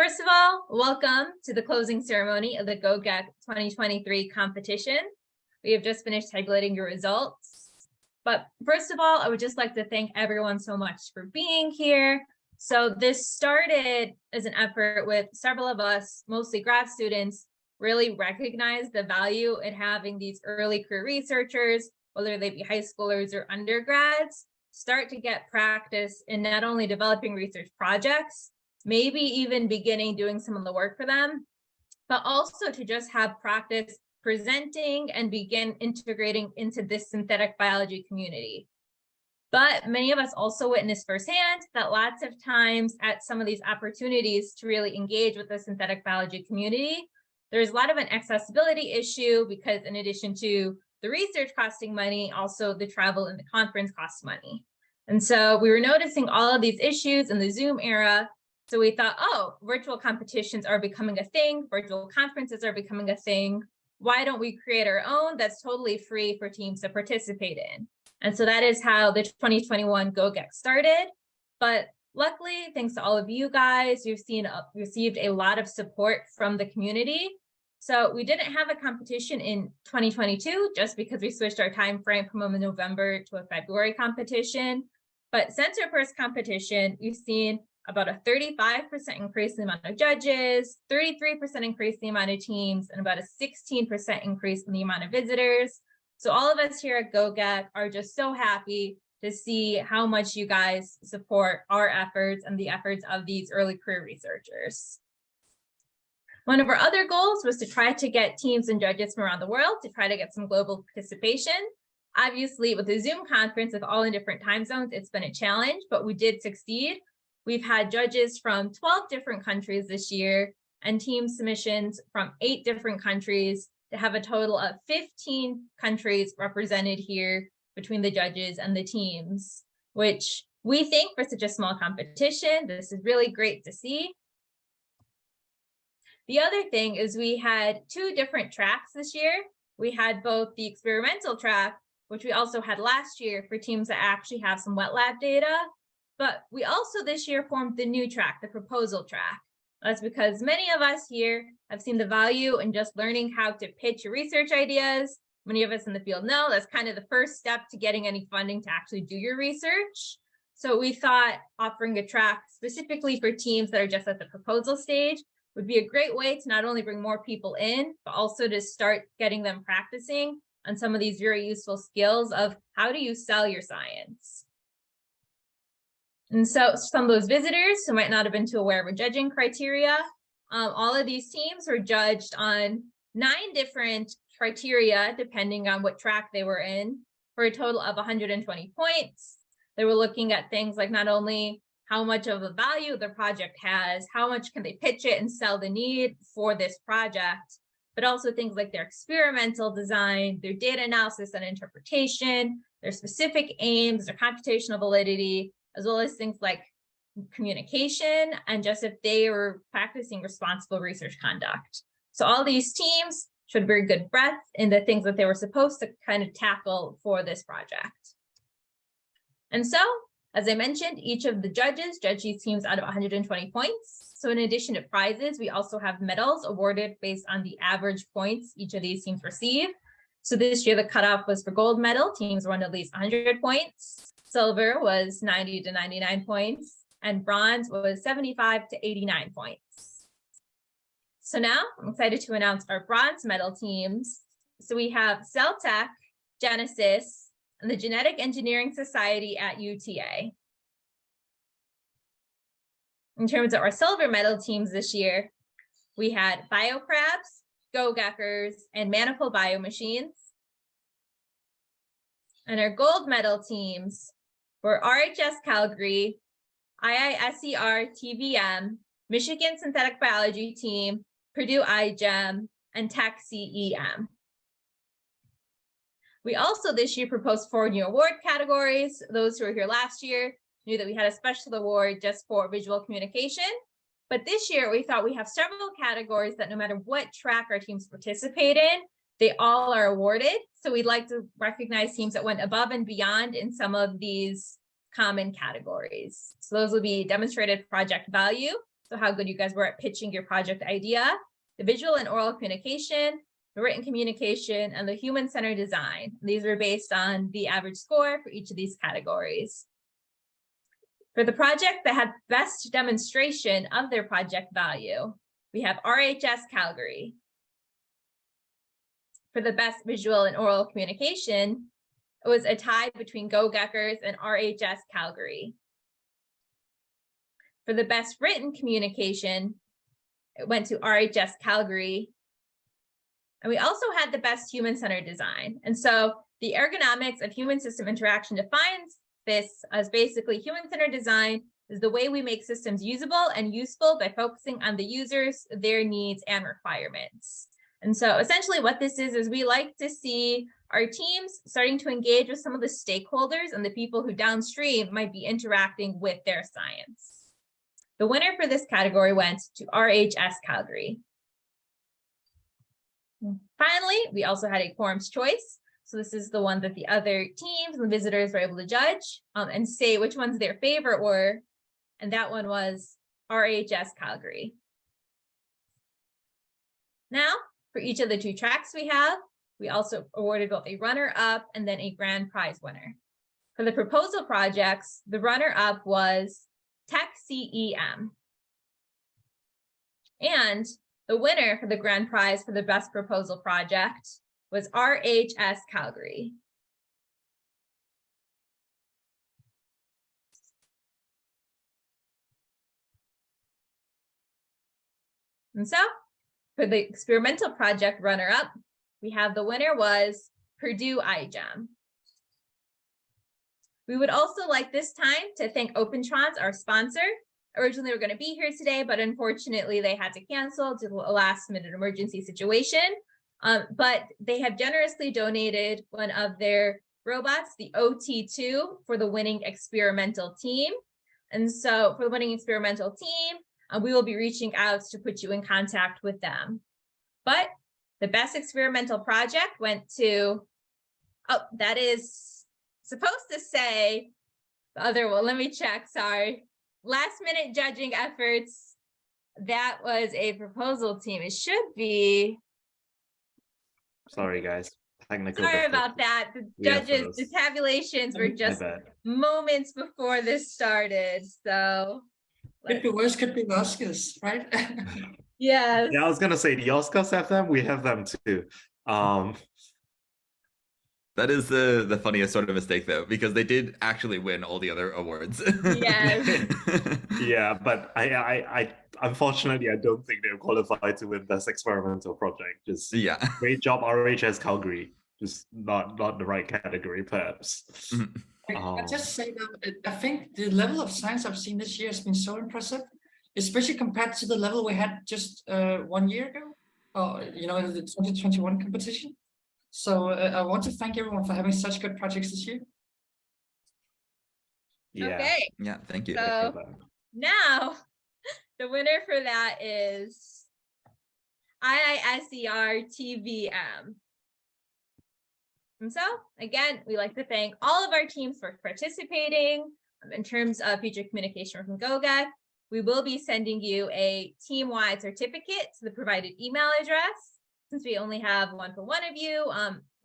First of all, welcome to the closing ceremony of the Gogec 2023 competition. We have just finished tabulating your results. But first of all, I would just like to thank everyone so much for being here. So this started as an effort with several of us, mostly grad students, really recognize the value in having these early career researchers, whether they be high schoolers or undergrads, start to get practice in not only developing research projects, maybe even beginning doing some of the work for them, but also to just have practice presenting and begin integrating into this synthetic biology community. But many of us also witnessed firsthand that lots of times at some of these opportunities to really engage with the synthetic biology community, there's a lot of an accessibility issue because in addition to the research costing money, also the travel and the conference costs money. And so we were noticing all of these issues in the Zoom era. So we thought, oh, virtual competitions are becoming a thing. Virtual conferences are becoming a thing. Why don't we create our own that's totally free for teams to participate in? And so that is how the 2021 Gogec started. But luckily, thanks to all of you guys, you've received a lot of support from the community. So we didn't have a competition in 2022 just because we switched our time frame from a November to a February competition. But since our first competition, we've seen about a 35% increase in the amount of judges, 33% increase in the amount of teams, and about a 16% increase in the amount of visitors. So all of us here at Gogec are just so happy to see how much you guys support our efforts and the efforts of these early career researchers. One of our other goals was to try to get teams and judges from around the world to try to get some global participation. Obviously, with the Zoom conference with all in different time zones, it's been a challenge, but we did succeed. We've had judges from 12 different countries this year and team submissions from 8 different countries to have a total of 15 countries represented here between the judges and the teams, which we think for such a small competition, this is really great to see. The other thing is we had 2 different tracks this year. We had both the experimental track, which we also had last year for teams that actually have some wet lab data. But we also this year formed the new track, the proposal track. That's because many of us here have seen the value in just learning how to pitch your research ideas. Many of us in the field know that's kind of the first step to getting any funding to actually do your research. So we thought offering a track specifically for teams that are just at the proposal stage would be a great way to not only bring more people in, but also to start getting them practicing on some of these very useful skills of how do you sell your science. And so some of those visitors who might not have been too aware of our judging criteria, all of these teams were judged on 9 different criteria, depending on what track they were in, for a total of 120 points. They were looking at things like not only how much of a value the project has, how much can they pitch it and sell the need for this project, but also things like their experimental design, their data analysis and interpretation, their specific aims, their computational validity, as well as things like communication and just if they were practicing responsible research conduct. So all these teams showed very good breadth in the things that they were supposed to kind of tackle for this project. And so, as I mentioned, each of the judges judge these teams out of 120 points. So in addition to prizes, we also have medals awarded based on the average points each of these teams receive. So this year, the cutoff was for gold medal. Teams won at least 100 points. Silver was 90 to 99 points, and bronze was 75 to 89 points. So now I'm excited to announce our bronze medal teams. So we have Cell Tech, Genesis, and the Genetic Engineering Society at UTA. In terms of our silver medal teams this year, we had BioCrabs, Gogecers, and Manifold Biomachines. And our gold medal teams were RHS-Calgary, IISER TVM, Michigan Synthetic Biology Team, Purdue iGEM, and Tech CEM. We also this year proposed 4 new award categories. Those who were here last year knew that we had a special award just for visual communication. But this year we thought we have several categories that no matter what track our teams participate in, they all are awarded. So we'd like to recognize teams that went above and beyond in some of these common categories. So those will be demonstrated project value, so how good you guys were at pitching your project idea, the visual and oral communication, the written communication, and the human-centered design. These were based on the average score for each of these categories. For the project that had best demonstration of their project value, we have RHS-Calgary. For the best visual and oral communication, it was a tie between Gogecers and RHS-Calgary. For the best written communication, it went to RHS-Calgary. And we also had the best human-centered design. And so the ergonomics of human-system interaction defines this as basically human-centered design is the way we make systems usable and useful by focusing on the users, their needs, and requirements. And so essentially what this is we like to see our teams starting to engage with some of the stakeholders and the people who downstream might be interacting with their science. The winner for this category went to RHS-Calgary. Finally, we also had a Quorum's choice. So this is the one that the other teams and the visitors were able to judge and say which ones their favorite were. And that one was RHS-Calgary. Now, for each of the 2 tracks we also awarded both a runner-up and then a grand prize winner. For the proposal projects, the runner-up was Tech CEM. And the winner for the grand prize for the best proposal project was RHS-Calgary. And so for the experimental project runner-up, we have the winner was Purdue iGEM. We would also like this time to thank Opentrons, our sponsor. Originally, we were going to be here today, but unfortunately, they had to cancel due to a last-minute emergency situation. But they have generously donated one of their robots, the OT2, for the winning experimental team. And so for the winning experimental team, we will be reaching out to put you in contact with them. But the best experimental project went to, oh, that is supposed to say the other one. Let me check, sorry. Last minute judging efforts. That was a proposal team. It should be. Sorry, guys. Technical Sorry about that. The judges, the tabulations were just moments before this started. So could be worse, could be the Oscars, right? Yes. Yeah, I was gonna say the Oscars have them. We have them too. That is the funniest sort of mistake, though, because they did actually win all the other awards. Yes. Yeah, but I unfortunately I don't think they're qualified to win Best Experimental Project. Just great job, RHS-Calgary. Just not the right category, perhaps. I just say that I think the level of science I've seen this year has been so impressive, especially compared to the level we had just 1 year ago, you know, the 2021 competition. So I want to thank everyone for having such good projects this year. Yeah. Okay. Yeah, thank you. So now the winner for that is IISER TVM. And so again, we like to thank all of our teams for participating. In terms of future communication from Gogec, we will be sending you a team-wide certificate to the provided email address. Since we only have one for one of you,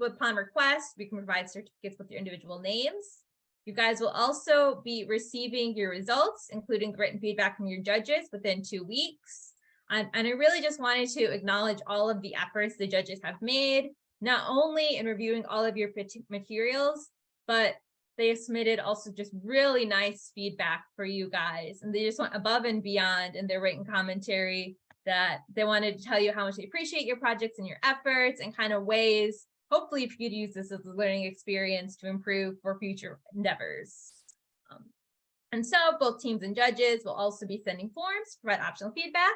upon request, we can provide certificates with your individual names. You guys will also be receiving your results, including written feedback from your judges within 2 weeks. And I really just wanted to acknowledge all of the efforts the judges have made, not only in reviewing all of your materials, but they have submitted also just really nice feedback for you guys. And they just went above and beyond in their written commentary that they wanted to tell you how much they appreciate your projects and your efforts and kind of ways, hopefully, if you could use this as a learning experience to improve for future endeavors. And so both teams and judges will also be sending forms to provide optional feedback.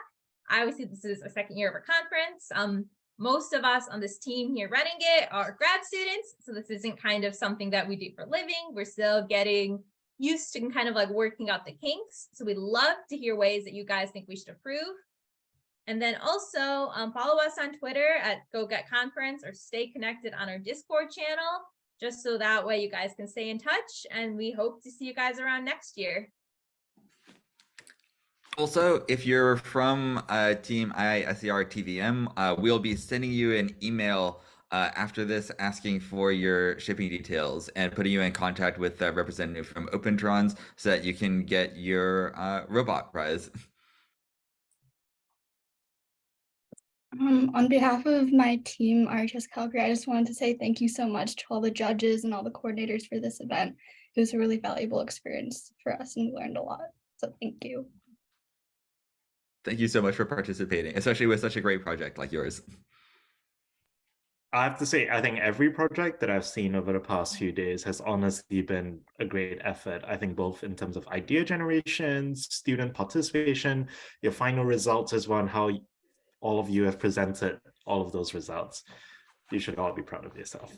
I always see this is a second year of a conference. Most of us on this team here running it are grad students, so this isn't kind of something that we do for a living. We're still getting used to kind of like working out the kinks. So we'd love to hear ways that you guys think we should improve. And then also follow us on Twitter at Gogec Conference or stay connected on our Discord channel, just so that way you guys can stay in touch. And we hope to see you guys around next year. Also, if you're from Team IISER TVM, we'll be sending you an email after this asking for your shipping details and putting you in contact with a representative from Opentrons so that you can get your robot prize. On behalf of my team, RHS-Calgary, I just wanted to say thank you so much to all the judges and all the coordinators for this event. It was a really valuable experience for us and we learned a lot. So thank you. Thank you so much for participating, especially with such a great project like yours. I have to say, I think every project that I've seen over the past few days has honestly been a great effort. I think both in terms of idea generation, student participation, your final results as well, and how all of you have presented all of those results. You should all be proud of yourself.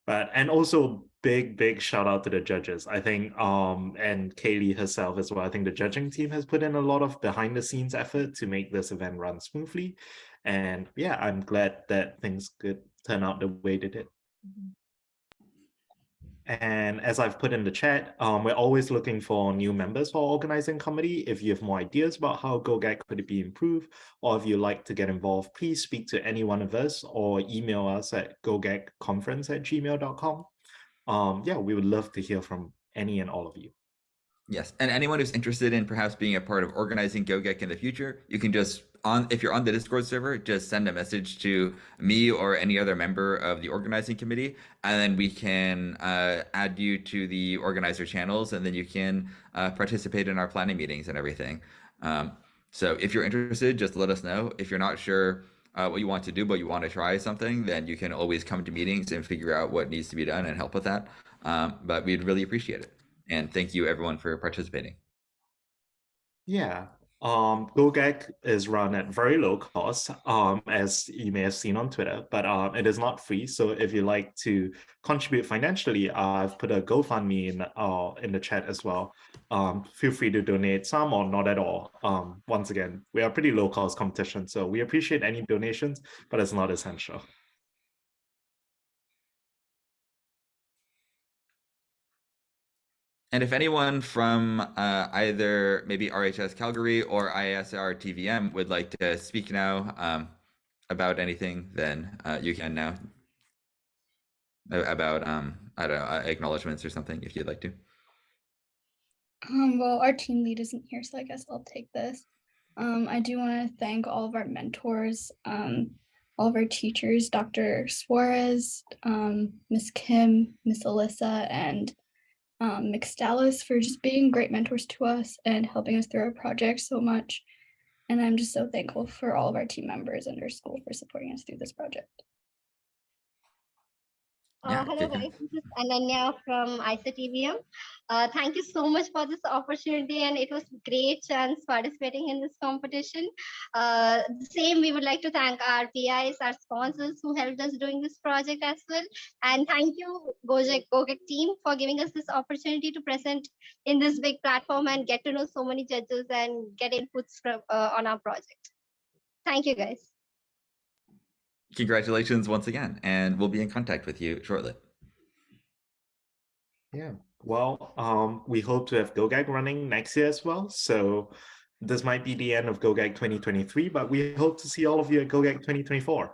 And also big shout out to the judges. I think and Kaylee herself as well. I think the judging team has put in a lot of behind the scenes effort to make this event run smoothly. And yeah, I'm glad that things could turn out the way they did. And as I've put in the chat, we're always looking for new members for our organizing committee. If you have more ideas about how Gogec could be improved, or if you'd like to get involved, please speak to any one of us or email us at gogecconference@gmail.com. Yeah, we would love to hear from any and all of you. Yes, and anyone who's interested in perhaps being a part of organizing Gogec in the future, you can just, if you're on the Discord server, just send a message to me or any other member of the organizing committee, and then we can add you to the organizer channels, and then you can participate in our planning meetings and everything. So if you're interested, just let us know. If you're not sure what you want to do, but you want to try something, then you can always come to meetings and figure out what needs to be done and help with that. But we'd really appreciate it. And thank you everyone for participating. Yeah, Gogec is run at very low cost, as you may have seen on Twitter, but it is not free. So if you like to contribute financially, I've put a GoFundMe in the chat as well. Feel free to donate some or not at all. Once again, we are pretty low cost competition, so we appreciate any donations, but it's not essential. And if anyone from either maybe RHS-Calgary or IISER TVM would like to speak now about anything, then you can now. About, I don't know, acknowledgements or something, if you'd like to. Well, our team lead isn't here, so I guess I'll take this. I do want to thank all of our mentors, all of our teachers, Dr. Suarez, Miss Kim, Miss Alyssa, and McStallis for just being great mentors to us and helping us through our project so much. And I'm just so thankful for all of our team members and our school for supporting us through this project. Hello guys, this is Ananya from IISER TVM. Thank you so much for this opportunity, and it was great chance participating in this competition. Same, we would like to thank our PIs, our sponsors who helped us doing this project as well. And thank you Gogec team for giving us this opportunity to present in this big platform and get to know so many judges and get inputs from on our project. Thank you guys. Congratulations once again, and we'll be in contact with you shortly. Yeah, well, we hope to have Gogec running next year as well. So this might be the end of Gogec 2023, but we hope to see all of you at Gogec 2024.